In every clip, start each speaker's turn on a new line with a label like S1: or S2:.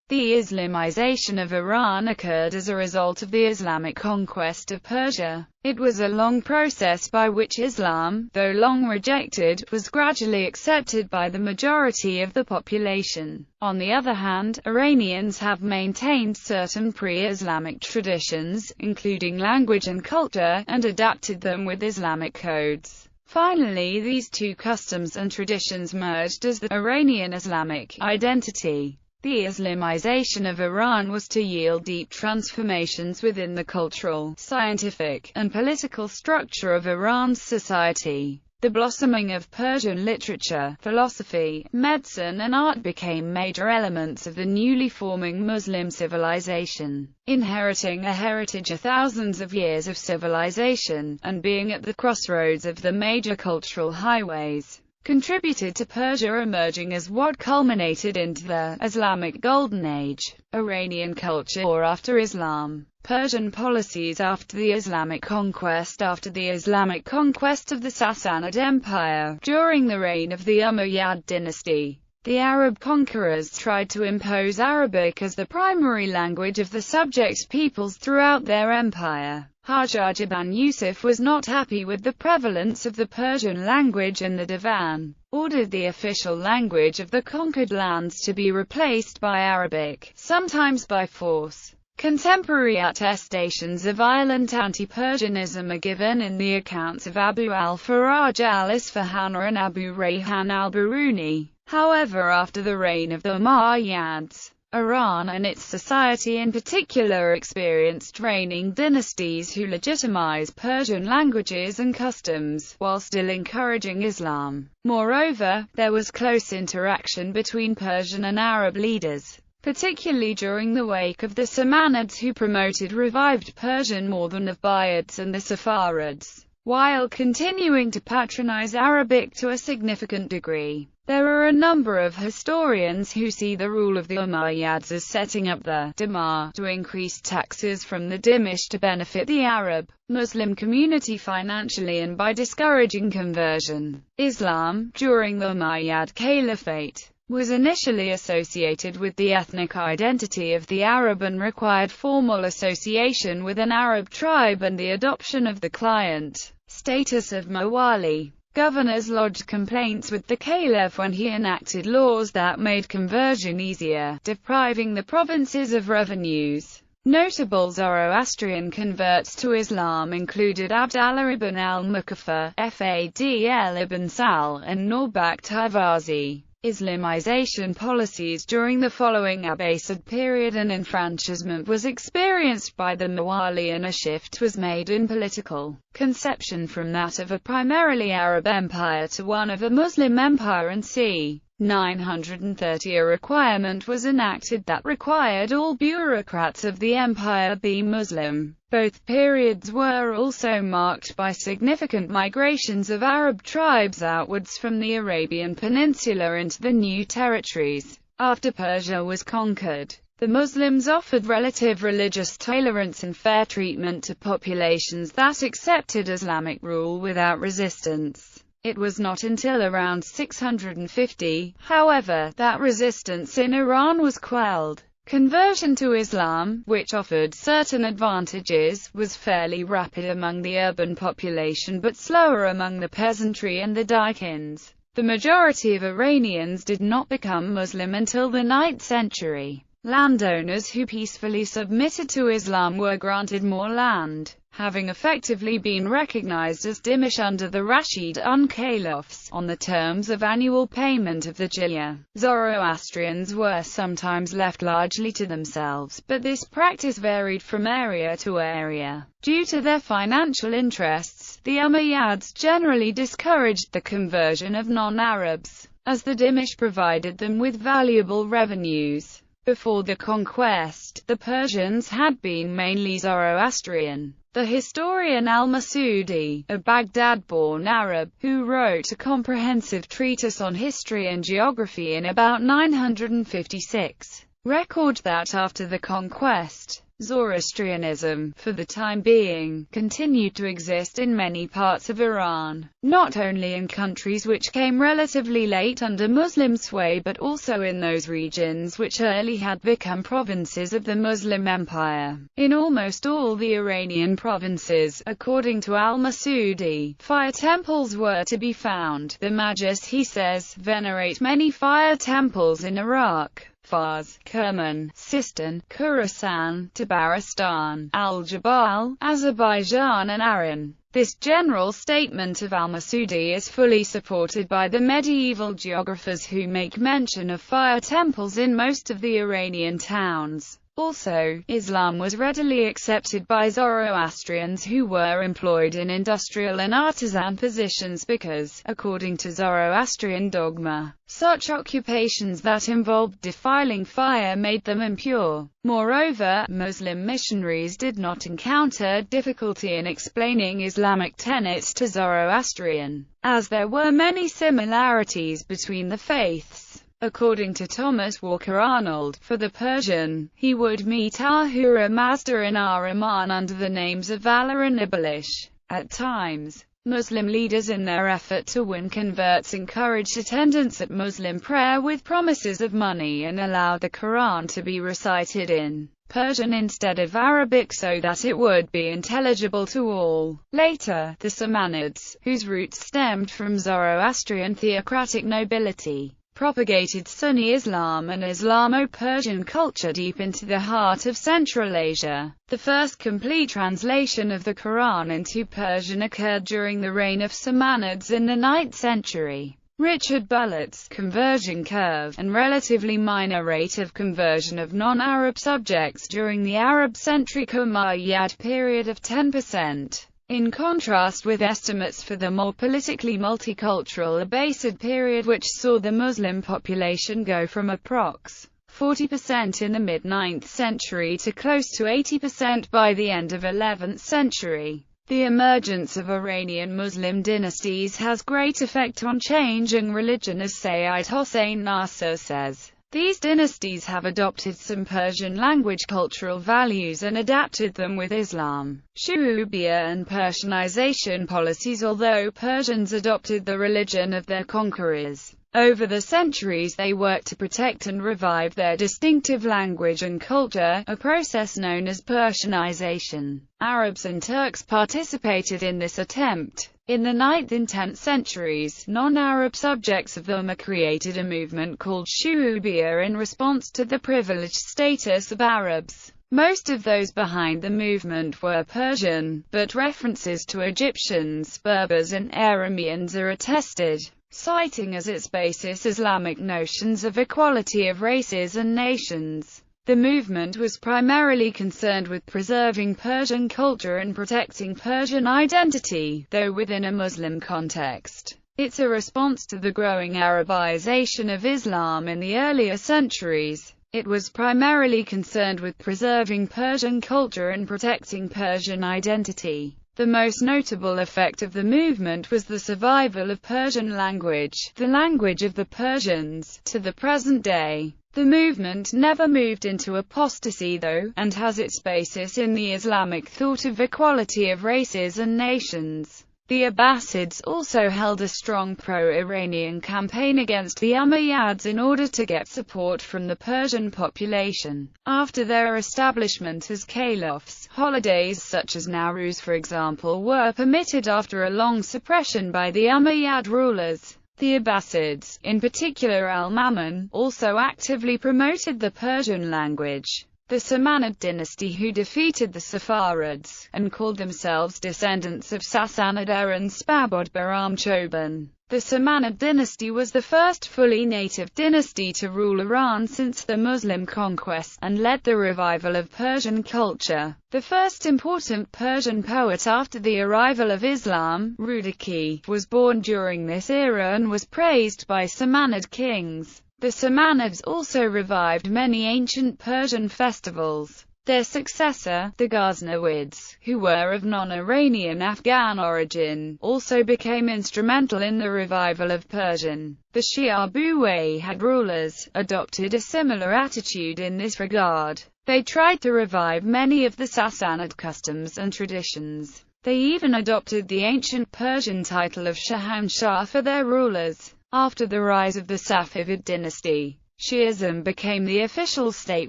S1: The Islamization of Iran occurred as a result of the Islamic conquest of Persia. It was a long process by which Islam, though long rejected, was gradually accepted by the majority of the population. On the other hand, Iranians have maintained certain pre-Islamic traditions, including language and culture, and adapted them with Islamic codes. Finally, these two customs and traditions merged as the Iranian Islamic identity. The Islamization of Iran was to yield deep transformations within the cultural, scientific, and political structure of Iran's society. The blossoming of Persian literature, philosophy, medicine and art became major elements of the newly forming Muslim civilization. Inheriting a heritage of thousands of years of civilization, and being at the crossroads of the major cultural highways, contributed to Persia emerging as what culminated into the Islamic Golden Age. Iranian culture after Islam. Persian policies after the Islamic conquest. After the Islamic conquest of the Sassanid Empire, during the reign of the Umayyad dynasty, the Arab conquerors tried to impose Arabic as the primary language of the subject peoples throughout their empire. Hajjaj ibn Yusuf was not happy with the prevalence of the Persian language, and the Divan ordered the official language of the conquered lands to be replaced by Arabic, sometimes by force. Contemporary attestations of violent anti-Persianism are given in the accounts of Abu al-Faraj al-Isfahani and Abu Rayhan al-Biruni. However, after the reign of the Umayyads, Iran and its society in particular experienced reigning dynasties who legitimized Persian languages and customs, while still encouraging Islam. Moreover, there was close interaction between Persian and Arab leaders, particularly during the wake of the Samanids, who promoted revived Persian more than the Buyids and the Saffarids, while continuing to patronize Arabic to a significant degree. There are a number of historians who see the rule of the Umayyads as setting up the Damar to increase taxes from the Dhimmish to benefit the Arab Muslim community financially and by discouraging conversion. Islam, during the Umayyad Caliphate, was initially associated with the ethnic identity of the Arab and required formal association with an Arab tribe and the adoption of the client status of Mawali. Governors lodged complaints with the Caliph when he enacted laws that made conversion easier, depriving the provinces of revenues. Notable Zoroastrian converts to Islam included Abdallah ibn al-Muqaffa, Fadl ibn Sal, and Norbakht Hivazi. Islamization policies during the following Abbasid period and enfranchisement was experienced by the Mawali, and a shift was made in political conception from that of a primarily Arab empire to one of a Muslim empire, and c. 930 a requirement was enacted that required all bureaucrats of the empire be Muslim. Both periods were also marked by significant migrations of Arab tribes outwards from the Arabian Peninsula into the new territories. After Persia was conquered, the Muslims offered relative religious tolerance and fair treatment to populations that accepted Islamic rule without resistance. It was not until around 650, however, that resistance in Iran was quelled. Conversion to Islam, which offered certain advantages, was fairly rapid among the urban population but slower among the peasantry and the daikins. The majority of Iranians did not become Muslim until the 9th century. Landowners who peacefully submitted to Islam were granted more land, having effectively been recognized as dhimmish under the Rashidun Caliphs, on the terms of annual payment of the jizya. Zoroastrians were sometimes left largely to themselves, but this practice varied from area to area. Due to their financial interests, the Umayyads generally discouraged the conversion of non-Arabs, as the dhimmish provided them with valuable revenues. Before the conquest, the Persians had been mainly Zoroastrian. The historian al-Masudi, a Baghdad-born Arab, who wrote a comprehensive treatise on history and geography in about 956, records that after the conquest, Zoroastrianism, for the time being, continued to exist in many parts of Iran, not only in countries which came relatively late under Muslim sway but also in those regions which early had become provinces of the Muslim Empire. In almost all the Iranian provinces, according to al-Masudi, fire temples were to be found. The Majlis, he says, venerate many fire temples in Iraq, Fars, Kerman, Sistan, Khorasan, Tabaristan, Al-Jabal, Azerbaijan and Aran. This general statement of al-Masudi is fully supported by the medieval geographers who make mention of fire temples in most of the Iranian towns. Also, Islam was readily accepted by Zoroastrians who were employed in industrial and artisan positions because, according to Zoroastrian dogma, such occupations that involved defiling fire made them impure. Moreover, Muslim missionaries did not encounter difficulty in explaining Islamic tenets to Zoroastrian, as there were many similarities between the faiths. According to Thomas Walker Arnold, for the Persian, he would meet Ahura Mazda and Ahriman under the names of Valor and Ibalish. At times, Muslim leaders in their effort to win converts encouraged attendance at Muslim prayer with promises of money and allowed the Quran to be recited in Persian instead of Arabic so that it would be intelligible to all. Later, the Samanids, whose roots stemmed from Zoroastrian theocratic nobility, propagated Sunni Islam and Islamo-Persian culture deep into the heart of Central Asia. The first complete translation of the Quran into Persian occurred during the reign of Samanids in the 9th century. Richard Bullett's conversion curve, and relatively minor rate of conversion of non-Arab subjects during the Arab-centric Umayyad period of 10%. In contrast with estimates for the more politically multicultural Abbasid period which saw the Muslim population go from approx. 40% in the mid-9th century to close to 80% by the end of 11th century. The emergence of Iranian Muslim dynasties has great effect on changing religion, as Sayyid Hossein Nasser says. These dynasties have adopted some Persian language cultural values and adapted them with Islam, Shu'ubiyya and Persianization policies. Although Persians adopted the religion of their conquerors, over the centuries they worked to protect and revive their distinctive language and culture, a process known as Persianization. Arabs and Turks participated in this attempt. In the 9th and 10th centuries, non-Arab subjects of the Ummah created a movement called Shu'ubiyya in response to the privileged status of Arabs. Most of those behind the movement were Persian, but references to Egyptians, Berbers and Arameans are attested, citing as its basis Islamic notions of equality of races and nations. The movement was primarily concerned with preserving Persian culture and protecting Persian identity, though within a Muslim context. It's a response to the growing Arabization of Islam in the earlier centuries. It was primarily concerned with preserving Persian culture and protecting Persian identity. The most notable effect of the movement was the survival of Persian language, the language of the Persians, to the present day. The movement never moved into apostasy though, and has its basis in the Islamic thought of equality of races and nations. The Abbasids also held a strong pro-Iranian campaign against the Umayyads in order to get support from the Persian population. After their establishment as caliphs, holidays such as Nowruz, for example, were permitted after a long suppression by the Umayyad rulers. The Abbasids, in particular Al-Ma'mun, also actively promoted the Persian language. The Samanid dynasty, who defeated the Saffarids, and called themselves descendants of Sassanid and Spabod Bahram Choban. The Samanid dynasty was the first fully native dynasty to rule Iran since the Muslim conquest, and led the revival of Persian culture. The first important Persian poet after the arrival of Islam, Rudaki, was born during this era and was praised by Samanid kings. The Samanids also revived many ancient Persian festivals. Their successor, the Ghaznavids, who were of non-Iranian Afghan origin, also became instrumental in the revival of Persian. The Shia Buwayhid rulers adopted a similar attitude in this regard. They tried to revive many of the Sassanid customs and traditions. They even adopted the ancient Persian title of Shahanshah for their rulers. After the rise of the Safavid dynasty, Shi'ism became the official state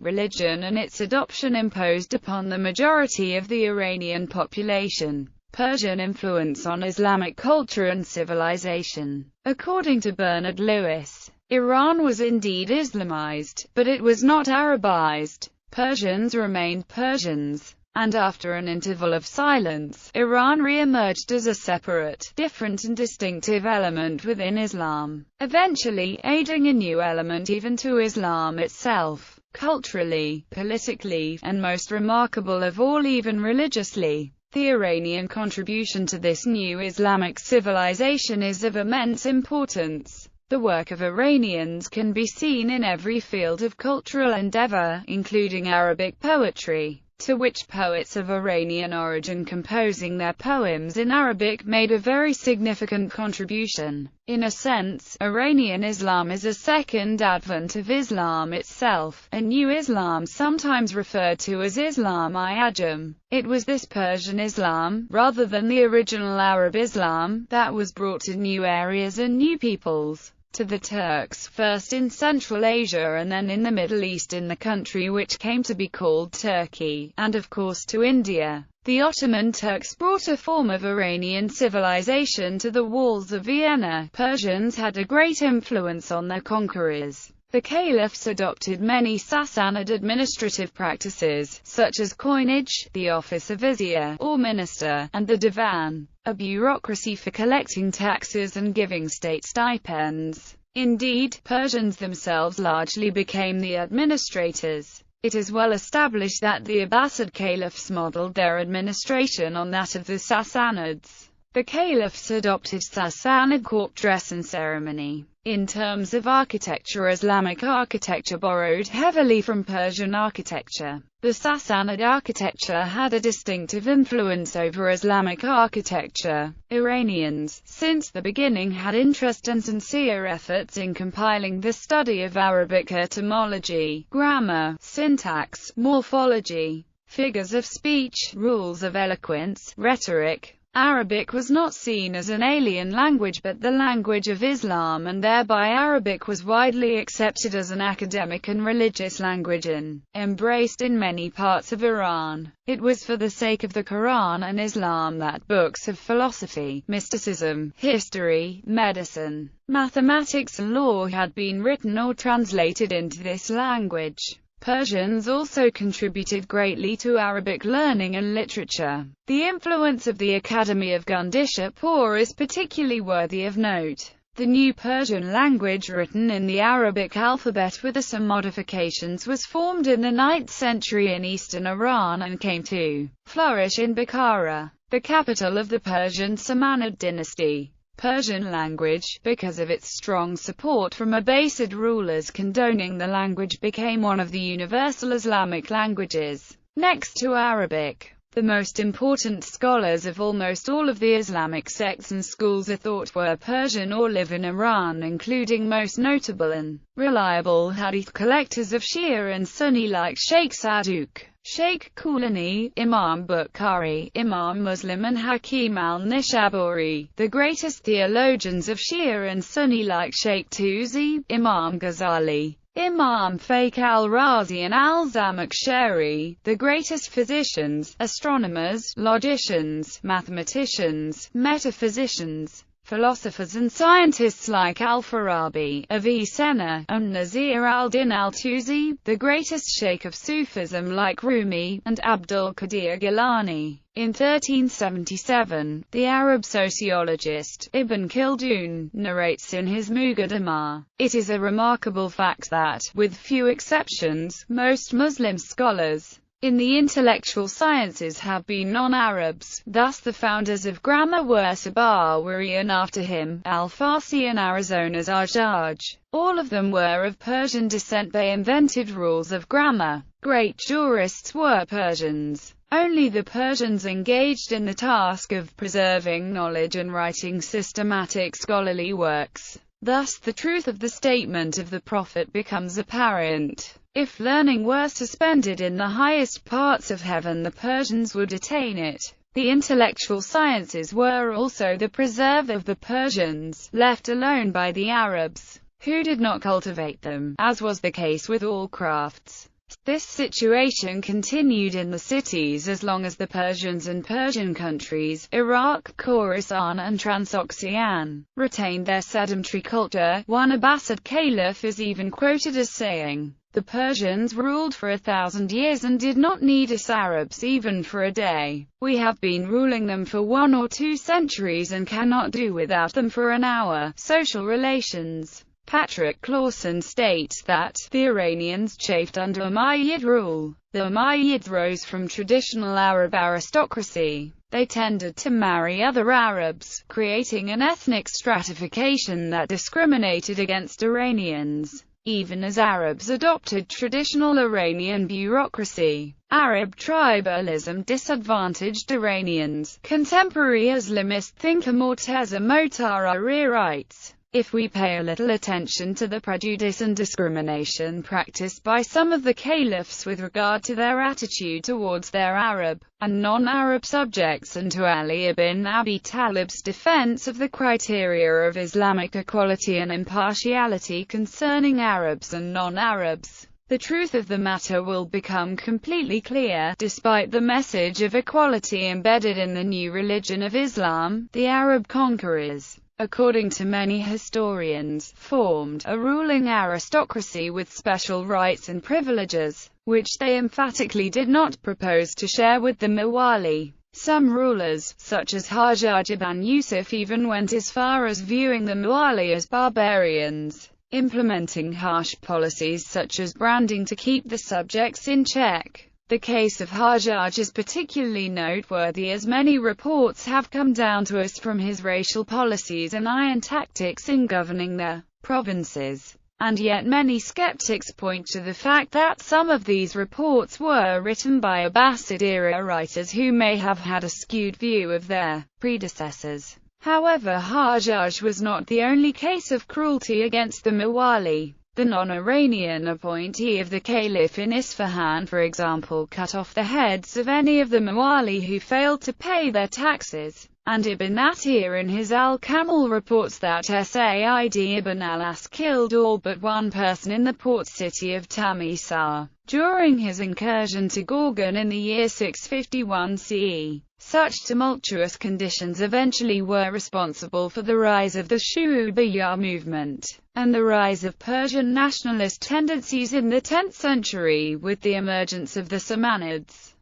S1: religion, and its adoption imposed upon the majority of the Iranian population Persian influence on Islamic culture and civilization. According to Bernard Lewis, Iran was indeed Islamized, but it was not Arabized. Persians remained Persians, and after an interval of silence, Iran re-emerged as a separate, different and distinctive element within Islam, eventually aiding a new element even to Islam itself, culturally, politically, and most remarkable of all, even religiously. The Iranian contribution to this new Islamic civilization is of immense importance. The work of Iranians can be seen in every field of cultural endeavor, including Arabic poetry, to which poets of Iranian origin composing their poems in Arabic made a very significant contribution. In a sense, Iranian Islam is a second advent of Islam itself, a new Islam sometimes referred to as Islam-i-Ajam. It was this Persian Islam, rather than the original Arab Islam, that was brought to new areas and new peoples. To the Turks, first in Central Asia and then in the Middle East in the country which came to be called Turkey, and of course to India. The Ottoman Turks brought a form of Iranian civilization to the walls of Vienna. Persians had a great influence on their conquerors. The caliphs adopted many Sassanid administrative practices, such as coinage, the office of vizier, or minister, and the divan, a bureaucracy for collecting taxes and giving state stipends. Indeed, Persians themselves largely became the administrators. It is well established that the Abbasid caliphs modeled their administration on that of the Sassanids. The caliphs adopted Sassanid court dress and ceremony. In terms of architecture, Islamic architecture borrowed heavily from Persian architecture. The Sassanid architecture had a distinctive influence over Islamic architecture. Iranians, since the beginning, had interest and sincere efforts in compiling the study of Arabic etymology, grammar, syntax, morphology, figures of speech, rules of eloquence, rhetoric. Arabic was not seen as an alien language but the language of Islam, and thereby Arabic was widely accepted as an academic and religious language and embraced in many parts of Iran. It was for the sake of the Quran and Islam that books of philosophy, mysticism, history, medicine, mathematics and law had been written or translated into this language. Persians also contributed greatly to Arabic learning and literature. The influence of the Academy of Gundishapur is particularly worthy of note. The new Persian language, written in the Arabic alphabet with some modifications, was formed in the 9th century in eastern Iran and came to flourish in Bukhara, the capital of the Persian Samanid dynasty. Persian language, because of its strong support from Abbasid rulers condoning the language, became one of the universal Islamic languages. Next to Arabic, the most important scholars of almost all of the Islamic sects and schools of thought were Persian or live in Iran, including most notable and reliable hadith collectors of Shia and Sunni like Sheikh Saduk, Sheikh Kulani, Imam Bukhari, Imam Muslim and Hakim al-Nishaburi. The greatest theologians of Shia and Sunni like Sheikh Tusi, Imam Ghazali, Imam Fakhr al-Razi and al-Zamakhshari. The greatest physicians, astronomers, logicians, mathematicians, metaphysicians, philosophers and scientists like Al-Farabi, Avicenna, and Nasir al-Din al-Tusi, the greatest sheikh of Sufism like Rumi, and Abdul Qadir Gilani. In 1377, the Arab sociologist, Ibn Khaldun, narrates in his Muqaddimah, "It is a remarkable fact that, with few exceptions, most Muslim scholars in the intellectual sciences have been non-Arabs. Thus the founders of grammar were Sabawari and after him, Al-Farsi and Arizona's Ajaj. All of them were of Persian descent. They invented rules of grammar great jurists were Persians. Only the Persians engaged in the task of preserving knowledge and writing systematic scholarly works. Thus the truth of the statement of the prophet becomes apparent. If learning were suspended in the highest parts of heaven, the Persians would attain it. The intellectual sciences were also the preserve of the Persians, left alone by the Arabs, who did not cultivate them, as was the case with all crafts. This situation continued in the cities as long as the Persians and Persian countries, Iraq, Khorasan and Transoxiana, retained their sedentary culture. One Abbasid caliph is even quoted as saying, "The Persians ruled for 1,000 years and did not need us Arabs even for a day. We have been ruling them for 1 or 2 centuries and cannot do without them for an hour." Social relations. Patrick Clausen states that the Iranians chafed under Umayyad rule. The Umayyads rose from traditional Arab aristocracy. They tended to marry other Arabs, creating an ethnic stratification that discriminated against Iranians. Even as Arabs adopted traditional Iranian bureaucracy, Arab tribalism disadvantaged Iranians. Contemporary Islamist thinker Morteza Motahari writes, "If we pay a little attention to the prejudice and discrimination practiced by some of the caliphs with regard to their attitude towards their Arab and non-Arab subjects, and to Ali ibn Abi Talib's defense of the criteria of Islamic equality and impartiality concerning Arabs and non-Arabs, the truth of the matter will become completely clear. Despite the message of equality embedded in the new religion of Islam, the Arab conquerors, according to many historians, formed a ruling aristocracy with special rights and privileges, which they emphatically did not propose to share with the Mawali. Some rulers, such as Hajjaj ibn Yusuf, even went as far as viewing the Mawali as barbarians, implementing harsh policies such as branding to keep the subjects in check. The case of Hajjaj is particularly noteworthy as many reports have come down to us from his racial policies and iron tactics in governing the provinces. And yet many skeptics point to the fact that some of these reports were written by Abbasid-era writers who may have had a skewed view of their predecessors. However, Hajjaj was not the only case of cruelty against the Mawali. The non-Iranian appointee of the caliph in Isfahan, for example, cut off the heads of any of the Mawali who failed to pay their taxes, and Ibn Atiyah in his Al-Kamal reports that Said ibn al-As killed all but one person in the port city of Tamisar during his incursion to Gorgan in the year 651 CE. Such tumultuous conditions eventually were responsible for the rise of the Shu'ubiyyah movement, and the rise of Persian nationalist tendencies in the 10th century with the emergence of the Samanids.